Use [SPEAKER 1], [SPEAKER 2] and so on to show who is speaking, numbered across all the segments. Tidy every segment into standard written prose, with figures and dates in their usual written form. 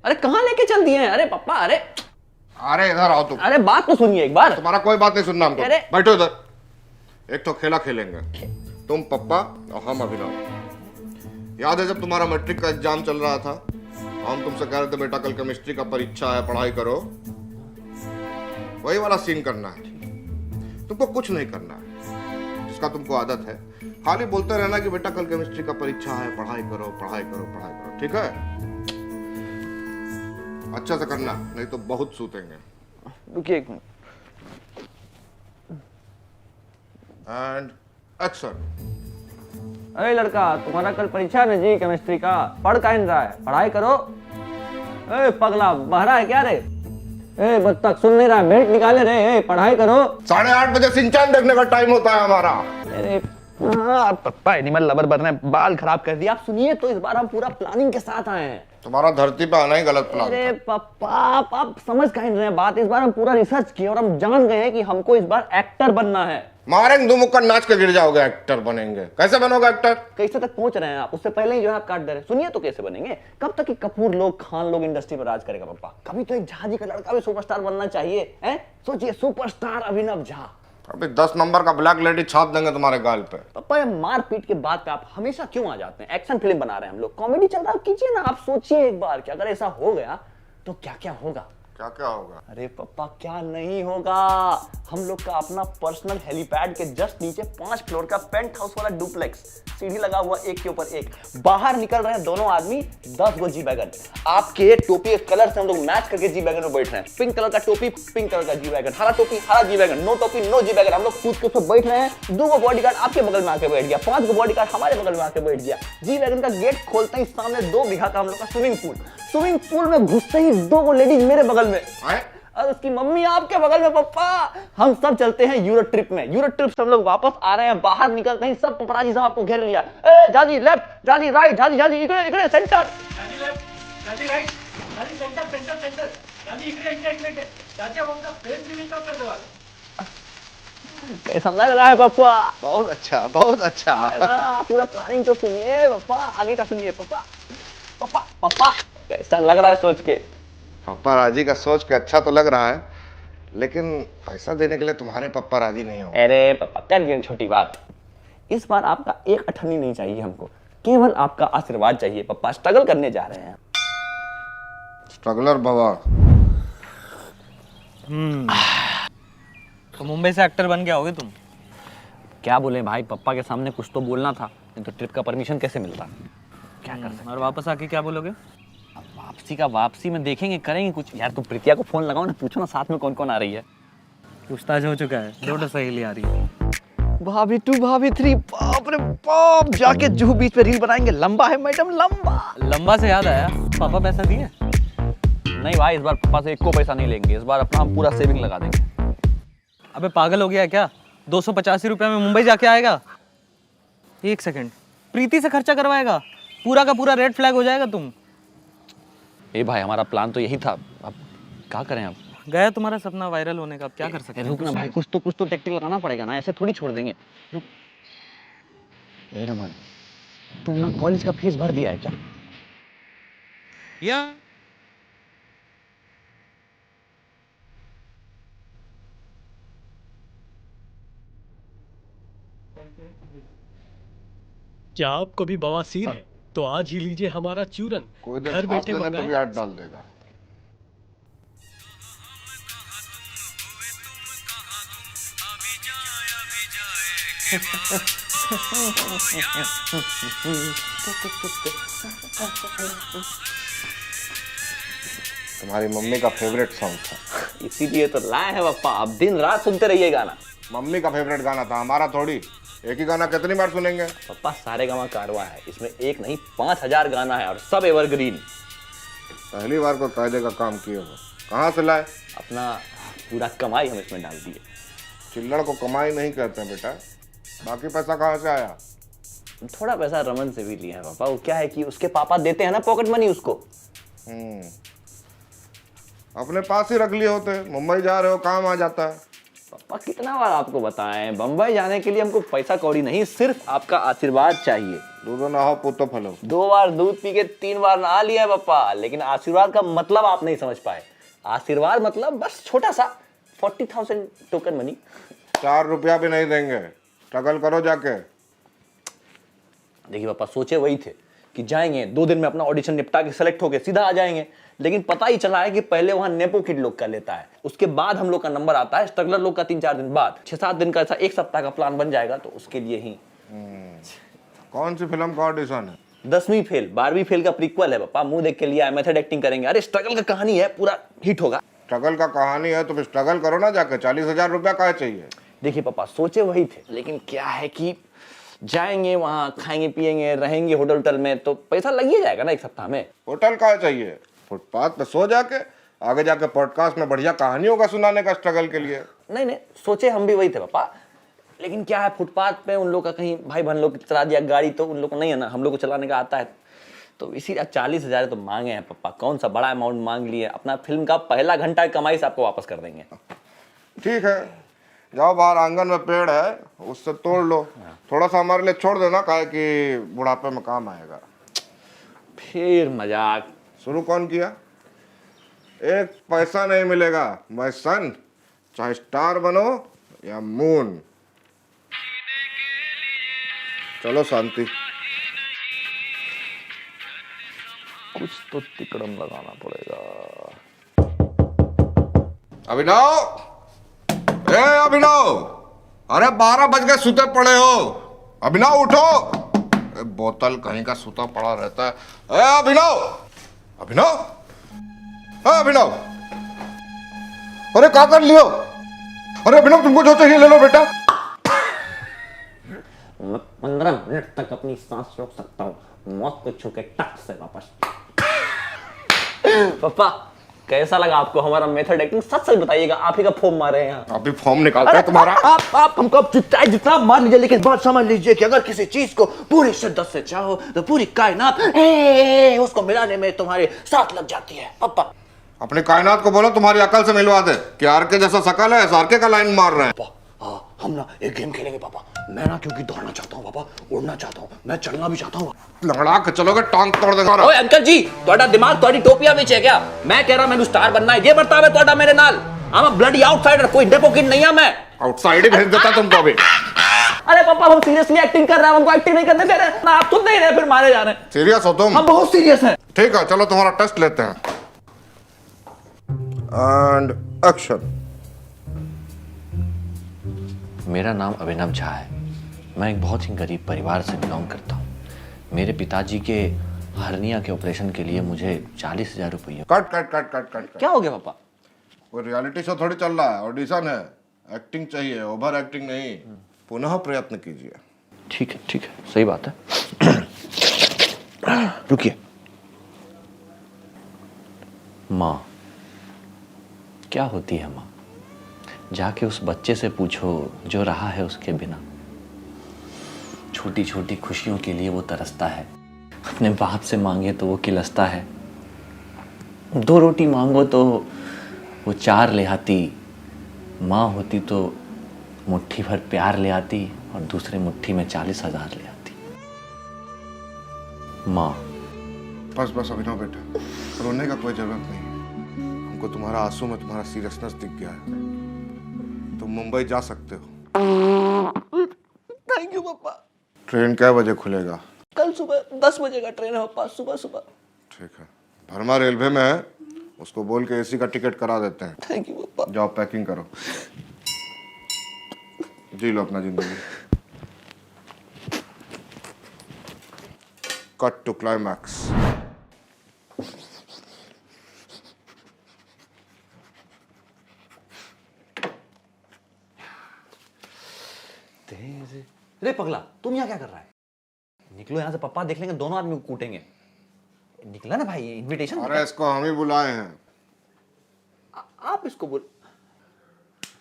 [SPEAKER 1] अरे कहाँ लेके चल दिए हैं? अरे पापा, अरे
[SPEAKER 2] अरे इधर आओ तुम।
[SPEAKER 1] अरे बात तो सुनिए एक बार।
[SPEAKER 2] तुम्हारा कोई बात नहीं सुनना हमको।
[SPEAKER 1] अरे
[SPEAKER 2] बैठो इधर। एक तो खेला खेलेंगे, तुम पप्पा और हम अभिनव। याद है जब तुम्हारा मैट्रिक का एग्जाम चल रहा था, हम तुमसे कह रहे थे बेटा कल केमिस्ट्री का परीक्षा है, पढ़ाई करो। वही वाला सीन करना है। तुमको कुछ नहीं करना है, जिसका तुमको आदत है खाली बोलते रहना कि बेटा कल केमिस्ट्री का परीक्षा है, पढ़ाई करो पढ़ाई करो पढ़ाई करो, ठीक है? अच्छा से करना, नहीं तो बहुत सूतेंगे।
[SPEAKER 1] रुकिए एक मिनट।
[SPEAKER 2] And action.
[SPEAKER 1] अरे लड़का, तुम्हारा कल परीक्षा है ना जी केमिस्ट्री का, पढ़ का रहा है, पढ़ाई करो। ए पगला, बहरा है क्या रे? ए बत्तख, सुन नहीं रहा, भेंट निकाले रे। ए पढ़ाई करो।
[SPEAKER 2] 8:30 बजे सिंचान देखने का टाइम होता है हमारा।
[SPEAKER 1] अरे पप्पा एनिमल लवर बन रहे हैं, बाल खराब कर दिया। आप सुनिए तो, इस बार हम पूरा प्लानिंग के साथ आए हैं।
[SPEAKER 2] तुम्हारा धरती पे आना ही गलत प्लान
[SPEAKER 1] अरे पप्पा, आप समझ कहीं नहीं रहे बात। इस बार हम पूरा रिसर्च किए और हम जान गए हैं कि हमको इस बार एक्टर बनना है।
[SPEAKER 2] मारेंगे दो मुक्का, नाच के गिर जाओगे, एक्टर बनेंगे। कैसे बनोगे एक्टर?
[SPEAKER 1] कैसे तक पहुंच रहे हैं आप? उससे पहले ही जो है आप काट दे रहे हैं। सुनिए तो कैसे बनेंगे। कब तक कि कपूर लोग, खान लोग इंडस्ट्री पर राज करेगा पप्पा? कभी तो एक झा जी का लड़का भी सुपरस्टार बनना चाहिए, हैं? सोचिए, सुपरस्टार अभिनव झा।
[SPEAKER 2] अभी 10 नंबर का ब्लैक लेडी छाप देंगे तुम्हारे गाल पे।
[SPEAKER 1] पप्पा ये मारपीट के बाद पे आप हमेशा क्यों आ जाते हैं? एक्शन फिल्म बना रहे हैं हम लोग, कॉमेडी चल रहा है, कीजिए ना। आप सोचिए एक बार कि अगर ऐसा हो गया तो क्या क्या होगा।
[SPEAKER 2] क्या क्या होगा?
[SPEAKER 1] अरे पप्पा, क्या नहीं होगा। हम लोग का अपना पर्सनल हेलीपैड के जस्ट नीचे 5 फ्लोर का पेंट हाउस वाला डुप्लेक्स, सीढ़ी लगा हुआ एक के ऊपर एक। बाहर निकल रहे हैं दोनों आदमी, 10 गो जी वैगन। आपके टोपी के कलर से हम लोग मैच करके जी वैगन में बैठ रहे हैं। पिंक कलर का टोपी, पिंक कलर का जी वैगन। हरा टोपी, हरा जी वैगन। नो टोपी, नो जी वैगन। हम लोग कूद के ऊपर बैठ रहे हैं। 2 गो बॉडीगार्ड आपके बगल में आके बैठ गया, 5 गो बॉडीगार्ड हमारे बगल में आके बैठ गया। जी वैगन का गेट खोलते ही सामने 2 बीघा का हम लोग का स्विमिंग पूल। स्विमिंग पूल में घुसते ही 2 गो लेडीज मेरे बगल में और उसकी मम्मी आपके बगल में। पप्पा, हम सब चलते हैं यूरो ट्रिप में। यूरो ट्रिप से हम लोग वापस आ रहे हैं, बाहर निकलते ही सब पपराजी साहब आपको घेर लिया। ए जाजी लेफ्ट, जाजी राइट, जाजी जाजी इकडे इकडे सेंटर,
[SPEAKER 3] जाजी लेफ्ट, जाजी राइट, जाजी सेंटर सेंटर सेंटर, जाजी इकडे इकडे इकडे, जाजी अब हमका फ्रेम रिलीज कर दो।
[SPEAKER 1] कैसा लग रहा है पप्पा?
[SPEAKER 2] बहुत अच्छा, बहुत अच्छा।
[SPEAKER 1] पूरा प्लानिंग तो सुनिए पप्पा, आगे का सुनिए पप्पा। पप्पा पप्पा कैसा लग रहा है सोच के?
[SPEAKER 2] पप्पा राजी का सोच के अच्छा तो लग रहा है, लेकिन पैसा देने के लिए तुम्हारे पप्पा राजी नहीं हो।
[SPEAKER 1] अरे पप्पा, कर लिए छोटी बात। इस बार आपका एक अठन्नी नहीं चाहिए हमको, केवल आपका आशीर्वाद चाहिए पप्पा। स्ट्रगल करने जा रहे हैं।
[SPEAKER 2] स्ट्रगलर बाबा।
[SPEAKER 4] तो मुंबई से एक्टर बन के आओगे तुम?
[SPEAKER 1] क्या बोले भाई, पप्पा के सामने कुछ तो बोलना था, नहीं तो ट्रिप का परमिशन कैसे मिलता? क्या कर सकते?
[SPEAKER 4] और वापस आके क्या बोलोगे?
[SPEAKER 1] वापसी का वापसी में देखेंगे, करेंगे कुछ। यार तुम प्रीतिया को फोन लगाओ ना, पूछो ना साथ में कौन कौन आ रही है।
[SPEAKER 4] पूछताछ हो चुका है, 2 सहेली आ रही है।
[SPEAKER 1] भाभी 2, भाभी 3, बाप रे बाप। जाके जुहू बीच पे रील बनाएंगे। लंबा है मैडम, लंबा।
[SPEAKER 4] लंबा से याद आया, पापा पैसा दिए?
[SPEAKER 1] नहीं भाई, इस बार पापा से 1 को पैसा नहीं लेंगे। इस बार अपना हम पूरा सेविंग लगा देंगे।
[SPEAKER 4] अबे पागल हो गया है क्या? 285 रुपये में मुंबई जाके आएगा? 1 सेकंड, प्रीति से खर्चा करवाएगा? पूरा का पूरा रेड फ्लैग हो जाएगा तुम।
[SPEAKER 1] ए भाई, हमारा प्लान तो यही था, अब क्या करें? अब
[SPEAKER 4] गया तुम्हारा सपना वायरल होने का, अब क्या कर सकते हैं?
[SPEAKER 1] रुक ना भाई, कुछ तो टेक्टिक लगाना पड़ेगा ना, ऐसे थोड़ी छोड़ देंगे। रुक। ए रमन, तुमने कॉलेज का फीस भर दिया है क्या?
[SPEAKER 4] या
[SPEAKER 3] क्या आपको भी बवासीर है तो आज ही लीजिए हमारा चूरन,
[SPEAKER 2] कोई देर
[SPEAKER 3] घर
[SPEAKER 2] सांस
[SPEAKER 3] बैठे
[SPEAKER 2] लेने पे
[SPEAKER 3] मंगाए।
[SPEAKER 2] भी हाथ डाल देगा। तुम्हारी मम्मी का फेवरेट सॉन्ग था,
[SPEAKER 1] इसीलिए तो लाए हैं पापा। अब दिन रात सुनते रहिए गाना।
[SPEAKER 2] मम्मी का फेवरेट गाना था, हमारा थोड़ी। एक ही गाना कितनी बार सुनेंगे?
[SPEAKER 1] पापा सारे गामा कारवा है, इसमें एक नहीं 5000 गाना है और सब एवरग्रीन।
[SPEAKER 2] पहली बार को कायदे का काम किए हो, कहाँ से लाए?
[SPEAKER 1] अपना पूरा कमाई हम इसमें डाल दिए।
[SPEAKER 2] चिल्लड़ को कमाई नहीं कहते हैं बेटा। बाकी पैसा कहाँ से आया?
[SPEAKER 1] थोड़ा पैसा रमन से भी लिया है पापा। वो क्या है कि उसके पापा देते हैं ना पॉकेट मनी उसको।
[SPEAKER 2] अपने पास ही रख लिए होते, मुंबई जा रहे हो काम आ जाता है।
[SPEAKER 1] पापा कितना बार आपको बताएं, बंबई जाने के लिए हमको पैसा कौड़ी नहीं, सिर्फ आपका आशीर्वाद चाहिए।
[SPEAKER 2] दूधो ना हो पुतो फलो।
[SPEAKER 1] 2 बार दूध पी के 3 बार नहा लिया है पापा, लेकिन आशीर्वाद का मतलब आप नहीं समझ पाए। आशीर्वाद मतलब बस छोटा सा 40,000 टोकन मनी।
[SPEAKER 2] 4 रुपया भी नहीं देंगे, स्ट्रगल करो जाके।
[SPEAKER 1] देखिए पापा, सोचे वही थे कि जाएंगे 2 दिन में अपना ऑडिशन निपटा के सेलेक्ट होके सीधा आ जाएंगे, लेकिन पता ही चला है कि पहले वहां नेपो किड लोग का लेता है, उसके बाद हम लोग का नंबर आता है, स्ट्रगलर लोग का 3-4 दिन बाद। 6-7 दिन का ऐसा 1 सप्ताह का प्लान बन जाएगा, तो उसके लिए ही।
[SPEAKER 2] कौन सी फिल्म का ऑडिशन है?
[SPEAKER 1] 10वीं फेल 12वीं फेल का प्रीक्वल है पापा, मुंह देख के लिया है, मेथड एक्टिंग करेंगे। अरे स्ट्रगल का कहानी है, पूरा हिट होगा।
[SPEAKER 2] स्ट्रगल का कहानी है तो फिर स्ट्रगल करो ना जाके। 40,000 रुपया काहे चाहिए?
[SPEAKER 1] देखिए पापा, सोचे वही थे, लेकिन क्या है कि जाएंगे वहां, खाएंगे पिएंगे, रहेंगे होटल में, तो पैसा लग ही जाएगा ना 1 सप्ताह में।
[SPEAKER 2] होटल काहे चाहिए? फुटपाथ पे सो जाके, आगे जाके पॉडकास्ट में बढ़िया कहानी होगा सुनाने का स्ट्रगल के लिए।
[SPEAKER 1] नहीं नहीं, सोचे हम भी वही थे पापा, लेकिन क्या है फुटपाथ पे उन लोग का कहीं भाई बहन लोग चला दिया गाड़ी, तो उन लोग को नहीं है ना, हम लोग को चलाने का आता है, तो इसीलिए 40,000 तो मांगे हैं पापा। कौन सा बड़ा अमाउंट मांग लिए, अपना फिल्म का पहला घंटा कमाई से आपको वापस कर देंगे।
[SPEAKER 2] ठीक है, जाओ बाहर आंगन में पेड़ है, उससे तोड़ लो। थोड़ा सा हमारे लिए छोड़ देना, काहे कि बुढ़ापे में काम आएगा।
[SPEAKER 1] फिर मजाक
[SPEAKER 2] शुरू कौन किया? 1 पैसा नहीं मिलेगा माय सन, चाहे स्टार बनो या मून। चलो शांति।
[SPEAKER 1] कुछ तो तिकड़म लगाना पड़ेगा।
[SPEAKER 2] अभिनव, ए अभिनव, अरे 12 बज गए, सुते पड़े हो। अभिनव उठो। बोतल कहीं का सुता पड़ा रहता है। ए अभिनव, अभिनव, ए अभिनव, अरे क्या कर लियो? अरे अभिनव, तुमको जो चाहिए ले लो बेटा।
[SPEAKER 1] मैं 15 मिनट तक अपनी सांस रोक सकता हूँ, मौत को छू के टक से वापस। पापा कैसा लगा आपको हमारा मेथड एक्टिंग? सच सच बताइएगा, आप ही का फॉर्म मारे हैं यहाँ।
[SPEAKER 2] अभी फॉर्म निकालते हैं तुम्हारा।
[SPEAKER 1] आप हमको जितना मार लीजिए, लेकिन बात समझ लीजिए कि अगर किसी चीज को पूरी शिद्दत से चाहो तो पूरी कायनात उसको मिलाने में तुम्हारे साथ लग जाती है। पापा
[SPEAKER 2] अपनी कायनात को बोलो तुम्हारी अकल से मिलवा दे कि आरके जैसा शकल है, आरके का लाइन मार रहे हैं।
[SPEAKER 1] हम ना एक गेम खेलेंगे पापा। मैं ना क्योंकि दौड़ना चाहता हूँ पापा, उड़ना चाहता हूँ, मैं चलना भी चाहता हूँ।
[SPEAKER 2] लंगड़ा के चलोगे टांग तोड़ देगा।
[SPEAKER 1] ओए अंकल जी, ਤੁਹਾਡਾ दिमाग ਤੁਹਾਡੀ टोपिया ਵਿੱਚ है क्या? मैं कह रहा मैंने स्टार बनना है, ये बर्ताव है ਤੁਹਾਡਾ मेरे नाल। I'm a bloody outsider, कोई डेपो किड नहीं है मैं।
[SPEAKER 2] आउटसाइड ही भेज देता तुमको अभी।
[SPEAKER 1] अरे पापा हम सीरियसली एक्टिंग कर रहे हैं, हमको एक्टिंग नहीं करने दे रहे ना, आप सुन नहीं रहे फिर मारे जा रहे हैं।
[SPEAKER 2] सीरियस हो तुम?
[SPEAKER 1] हम बहुत सीरियस हैं।
[SPEAKER 2] ठीक है, चलो तुम्हारा टेस्ट लेते हैं। And action.
[SPEAKER 5] मेरा नाम अभिनव झा है। मैं एक बहुत ही गरीब परिवार से बिलोंग करता हूँ। मेरे पिताजी के हर्निया के ऑपरेशन के लिए मुझे 40,000 रुपये।
[SPEAKER 2] Cut cut cut cut cut.
[SPEAKER 1] क्या हो गया पापा?
[SPEAKER 2] कोई रियलिटी शो थोड़ी चल रहा है, ऑडिशन है, एक्टिंग चाहिए, ओवर एक्टिंग नहीं। पुनः प्रयत्न कीजिए।
[SPEAKER 5] ठीक है, सही बात है। रुकिए। माँ क्या होती है माँ? जाके उस बच्चे से पूछो जो रहा है उसके बिना। छोटी छोटी खुशियों के लिए वो तरसता है, अपने बाप से मांगे तो वो किलसता है, 2 रोटी मांगो तो वो 4 ले आती। माँ होती तो मुट्ठी भर प्यार ले आती और दूसरे मुट्ठी में 40,000 ले आती। माँ
[SPEAKER 2] बस अभिनव बेटा, रोने का कोई जरूरत नहीं है। हमको तुम्हारा आंसू में तुम्हारा सीरियसनेस दिख गया है। तुम मुंबई जा सकते हो।
[SPEAKER 1] थैंक यू पापा।
[SPEAKER 2] ट्रेन क्या बजे खुलेगा?
[SPEAKER 1] कल सुबह 10 बजे का ट्रेन है पापा, सुबह।
[SPEAKER 2] ठीक है, भरमा रेलवे में है, उसको बोल के एसी का टिकट करा देते हैं।
[SPEAKER 1] थैंक यू पापा।
[SPEAKER 2] जाओ पैकिंग करो, जी लो अपना जिंदगी। Cut to climax.
[SPEAKER 1] रे पगला, तुम यहाँ क्या कर रहा है? निकलो यहाँ से, पापा देख लेंगे, दोनों आदमी को कूटेंगे। निकला ना भाई, इनविटेशन।
[SPEAKER 2] अरे इसको हम ही बुलाए हैं।
[SPEAKER 1] आप इसको बोल।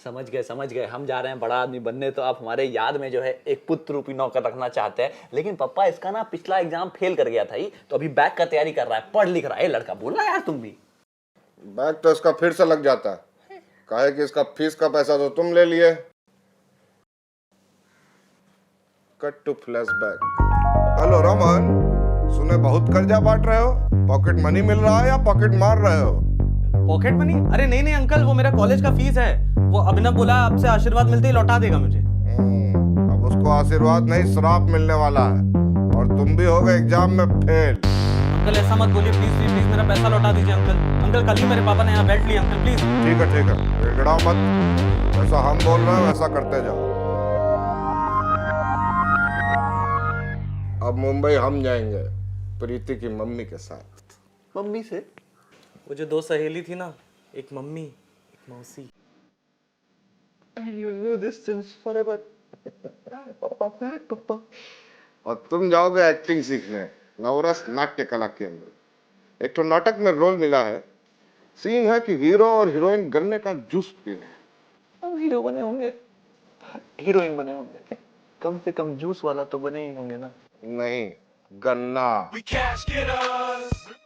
[SPEAKER 1] समझ गए, हम जा रहे हैं बड़ा आदमी बनने, तो आप हमारे याद में जो है एक पुत्र रूपी नौकर रखना चाहते हैं। लेकिन पापा इसका ना पिछला एग्जाम फेल कर गया था ही, तो अभी बैक का तैयारी कर रहा है, पढ़ लिख रहा है। लड़का बोल रहा है यार तुम भी।
[SPEAKER 2] बैग तो इसका फिर से लग जाता है, काहे कि इसका फीस का पैसा तो तुम ले लिए। Cut to flashback. Hello Raman, सुने बहुत कर्जा बांट रहे हो, पॉकेट मनी मिल रहा है या पॉकेट मार रहे हो?
[SPEAKER 4] Pocket money? अरे नहीं नहीं अंकल, वो मेरा कॉलेज का फीस है। वो अभिनव बोला आपसे आशीर्वाद मिलते ही लौटा देगा मुझे।
[SPEAKER 2] अब उसको आशीर्वाद नहीं श्राप मिलने वाला है, और तुम भी हो गए एग्जाम में फेल।
[SPEAKER 4] अंकल ऐसा मत बोलिए, प्लीज प्लीज प्लीज मेरा पैसा लौटा दीजिए अंकल। अंकल कल ही मेरे पापा ने यहाँ बेल्ट लिया अंकल, प्लीज।
[SPEAKER 2] ठीक है, गिड़गिड़ाओ मत, जैसा हम बोल रहे हैं वैसा करते जाओ। अब मुंबई हम जाएंगे प्रीति की मम्मी के साथ।
[SPEAKER 1] मम्मी से?
[SPEAKER 4] वो जो दो सहेली थी ना, एक मम्मी एक मौसी।
[SPEAKER 2] और तुम जाओगे एक्टिंग सीखने नवरस नाट्य कला केंद्र। एक तो नाटक में रोल मिला है, सीन है कि हीरो और हीरोइन गन्ने का जूस पी रहे हैं।
[SPEAKER 1] हम हीरो बने होंगे, हीरोइन बने होंगे, कम से कम जूस वाला तो बने ही होंगे ना।
[SPEAKER 2] नहीं, गन्ना।
[SPEAKER 3] We cash get up.